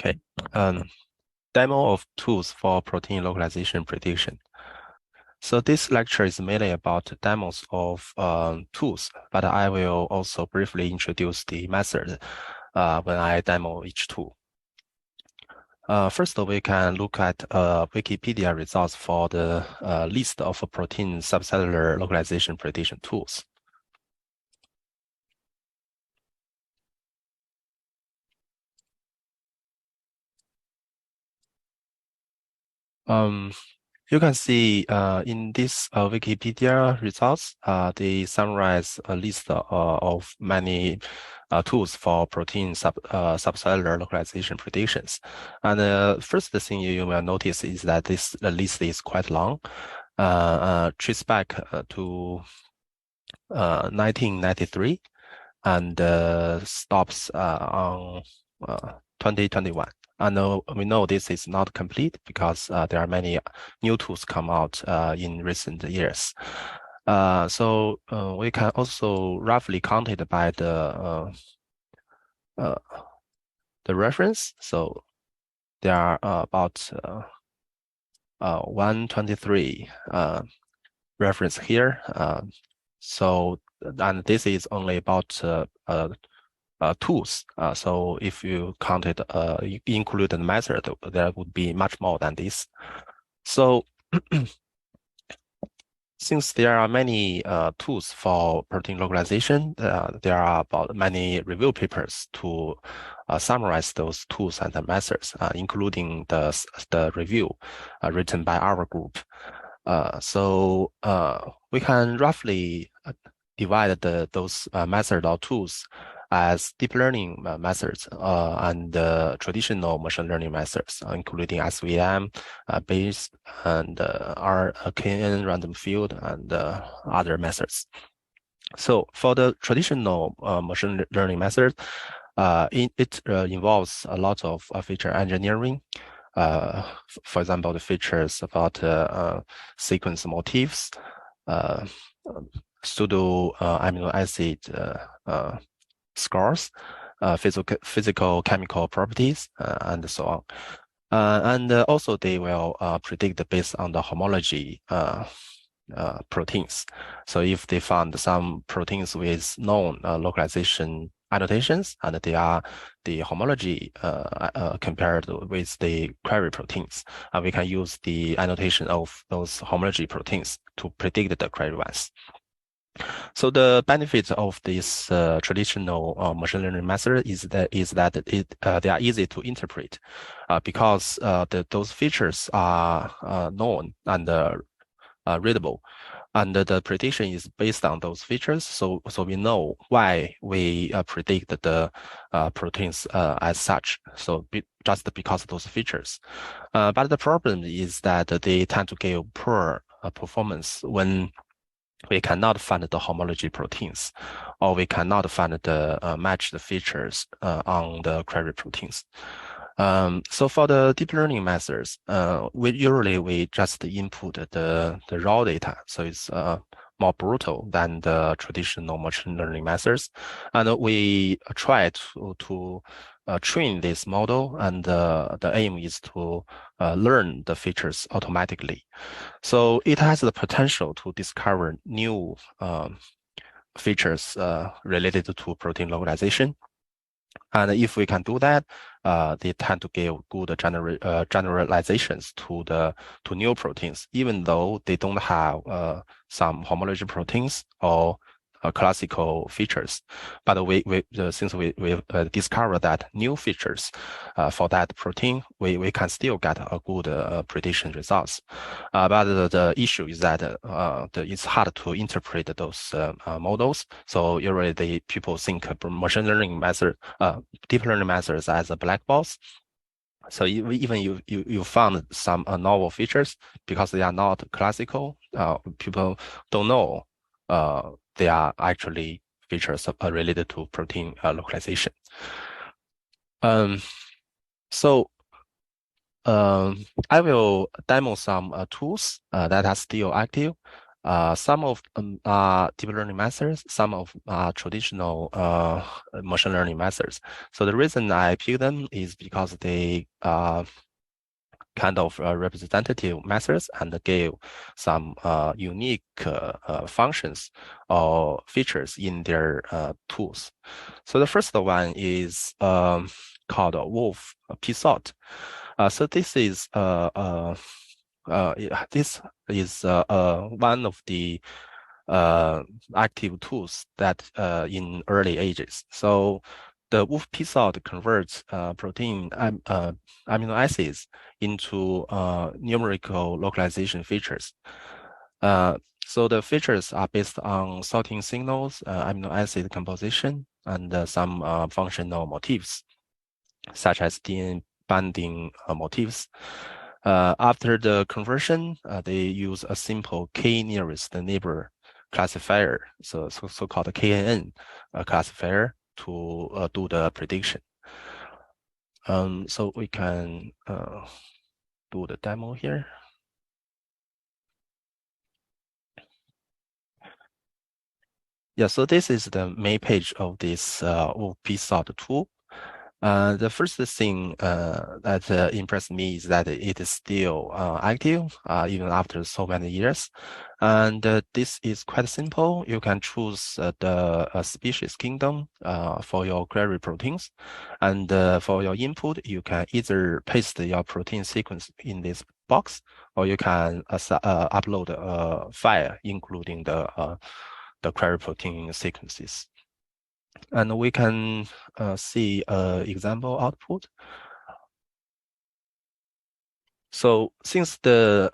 Okay. Demo of tools for protein localization prediction. So this lecture is mainly about demos of tools, but I will also briefly introduce the method when I demo each tool. First, we can look at Wikipedia results for the list of protein subcellular localization prediction tools. You can see in this Wikipedia results, they summarize a list of many tools for protein subcellular localization predictions. And the first thing you will notice is that this list is quite long, trace back to 1993 and stops on 2021. And we know this is not complete because there are many new tools come out in recent years. So we can also roughly count it by the reference. So there are about 123 reference here. So and this is only about tools. So if you counted include the method, there would be much more than this. So since there are many tools for protein localization, there are about many review papers to summarize those tools and the methods, including the review written by our group. So we can roughly divide those methods or tools as deep learning methods and traditional machine learning methods, including SVM, Bayes, and RKN random field, and other methods. So for the traditional machine learning method, it involves a lot of feature engineering. For example, the features about sequence motifs, pseudo amino acid scores, physical chemical properties, and so on. And also they will predict based on the homology proteins. So if they found some proteins with known localization annotations and they are the homology compared with the query proteins, we can use the annotation of those homology proteins to predict the query ones. So the benefit of this traditional machine learning method is that they are easy to interpret because those features are known and readable, and the prediction is based on those features. So we know why we predict the proteins as such. So just because of those features, but the problem is that they tend to give poor performance when we cannot find the homology proteins, or we cannot find the matched features on the query proteins. So for the deep learning methods, we just input the raw data, so it's more brutal than the traditional machine learning methods, and we try to train this model, and the aim is to learn the features automatically. So it has the potential to discover new features related to protein localization. And if we can do that, they tend to give good generalizations to new proteins, even though they don't have some homology proteins or classical features. But since we discovered that new features for that protein, we can still get a good prediction results. But the issue is that it's hard to interpret those models. So usually people think machine learning method, deep learning methods as a black box. So even you found some novel features, because they are not classical, people don't know they are actually features related to protein localization. So I will demo some tools that are still active Some of are deep learning methods, some of traditional machine learning methods. So the reason I pick them is because they kind of representative methods and give some unique functions or features in their tools. So the first one is called Wolf P-sort. So this is one of the uh, active tools that in early ages. So the Wolf P-sort converts protein amino acids into numerical localization features. Uh, so the features are based on sorting signals, amino acid composition, and some functional motifs, such as DNA binding motifs. After the conversion, they use a simple k nearest neighbor classifier, so-called KNN classifier to do the prediction. So we can do the demo here. Yeah, so this is the main page of this P-sort tool. The first thing that impressed me is that it is still active even after so many years. And this is quite simple. You can choose the species kingdom for your query proteins. And for your input, you can either paste your protein sequence in this box, or you can upload a file including the query protein sequences. And we can see example output. So since the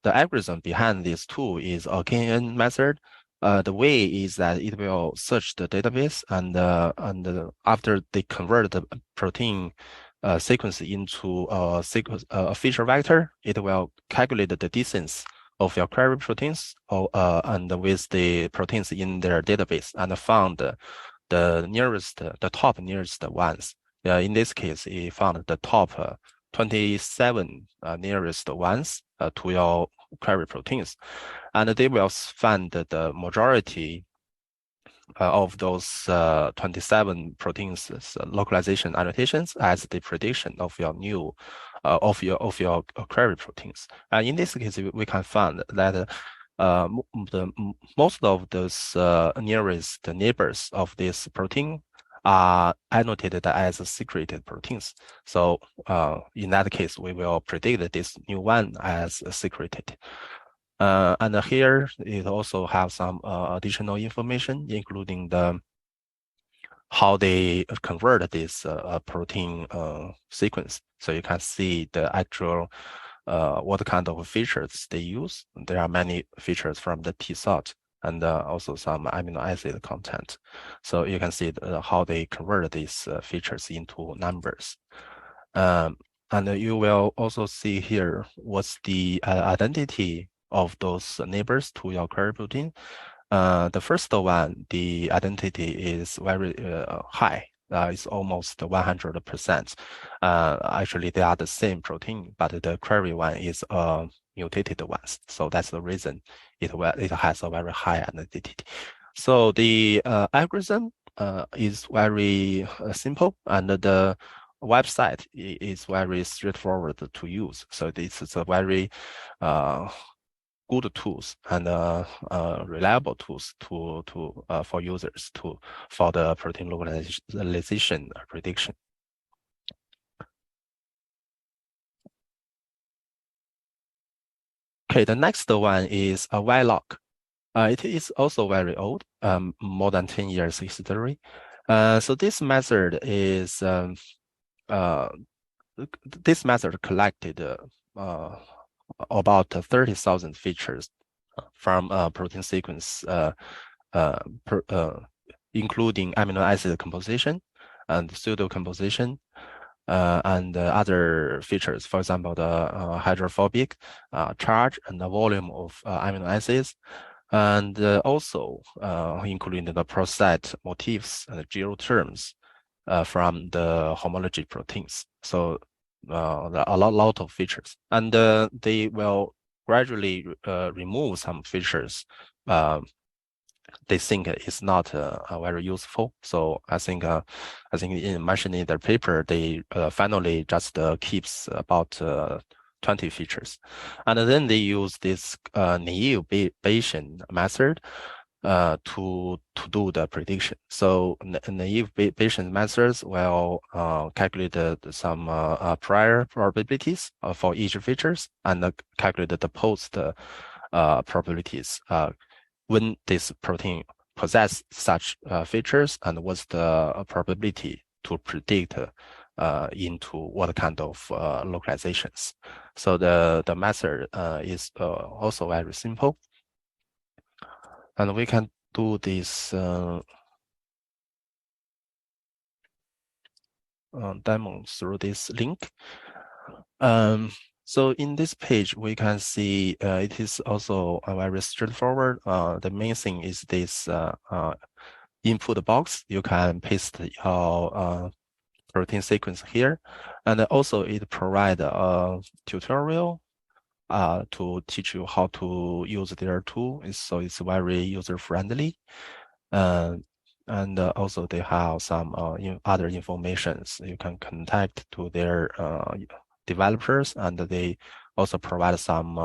algorithm behind this tool is a KNN method, the way is that it will search the database and after they convert the protein sequence into a feature vector, it will calculate the distance of your query proteins and with the proteins in their database and found the top nearest ones. In this case, it found the top 27 nearest ones to your query proteins. And they will find the majority of those 27 proteins localization annotations as the prediction of your new of your query proteins. And in this case, we can find that most of those nearest neighbors of this protein are annotated as secreted proteins. So in that case, we will predict this new one as secreted. And here it also have some additional information, including how they convert this protein sequence. So you can see the actual what kind of features they use. There are many features from the P-sort and also some amino acid content. So you can see how they convert these features into numbers. And you will also see here what's the identity of those neighbors to your query protein. The first one, the identity is very high. It's almost 100%. Actually, they are the same protein, but the query one is mutated ones. So that's the reason it has a very high identity. So the algorithm is very simple, and the website is very straightforward to use. So this is a very good tools and reliable tools for users for the protein localization prediction. Okay, the next one is a YLOC. It is also very old, more than 10 years history. So this method is this method collected about 30,000 features from protein sequence, including amino acid composition and pseudo composition, and other features, for example, the hydrophobic charge and the volume of amino acids, and also including the process motifs and geoterms from the homology proteins. So a lot of features, and they will gradually remove some features, they think is not very useful. So I think in mentioning the paper, they finally just keeps about 20 features, and then they use this naive Bayesian method to do the prediction. So naive Bayesian methods will calculate some prior probabilities for each features and calculate the post probabilities when this protein possess such features and what's the probability to predict into what kind of localizations. So the method is also very simple. And we can do this demo through this link. So in this page, we can see it is also very straightforward. The main thing is this input box. You can paste your protein sequence here. And also it provides a tutorial to teach you how to use their tool. So it's very user-friendly. And also they have some other informations you can contact to their developers, and they also provide some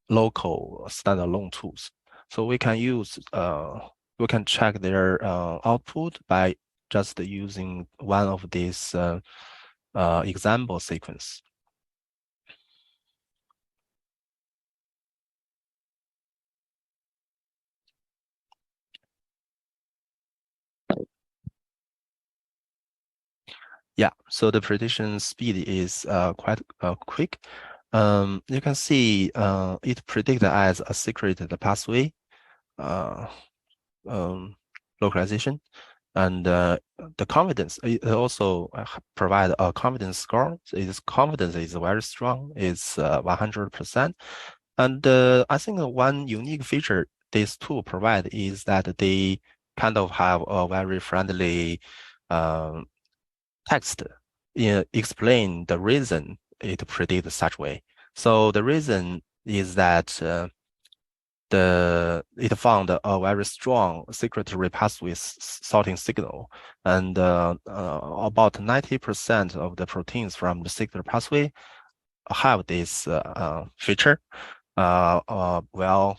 local standalone tools. So we can use we can check their output by just using one of these example sequence. Yeah, so the prediction speed is quite quick. You can see it predicted as a secret pathway uh, um, localization, and the confidence it also provide a confidence score. So its confidence is very strong. It's 100%. And I think one unique feature this tool provide is that they kind of have a very friendly um, text explain the reason it predicts such way. So the reason is that it found a very strong secretary pathway sorting signal, and about 90% of the proteins from the secretary pathway have this feature. Well,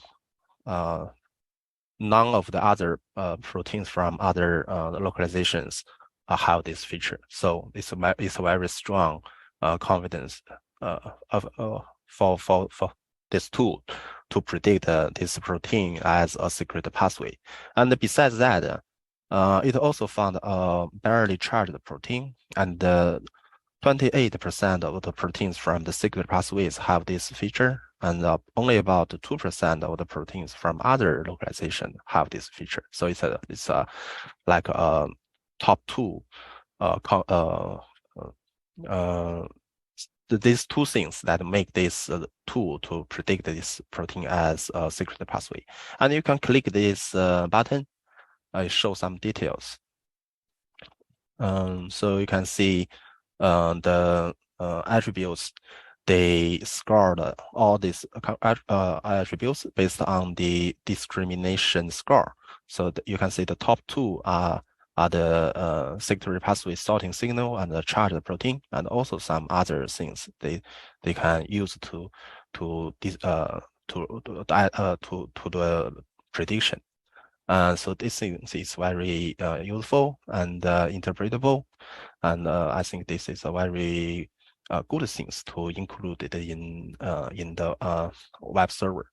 none of the other proteins from other localizations have this feature. So it's a very strong confidence for this tool to predict this protein as a secret pathway. And besides that, it also found a barely charged protein, and 28% of the proteins from the secret pathways have this feature, and only about 2% of the proteins from other localization have this feature. So it's like a top two these two things that make this tool to predict this protein as a secret pathway. And you can click this button, show some details. So you can see the attributes. They scored all these attributes based on the discrimination score. So you can see the top two are the secondary pathway sorting signal and the charged protein, and also some other things they can use to the prediction. So this is very useful and interpretable, and I think this is a very good things to include it in the web server.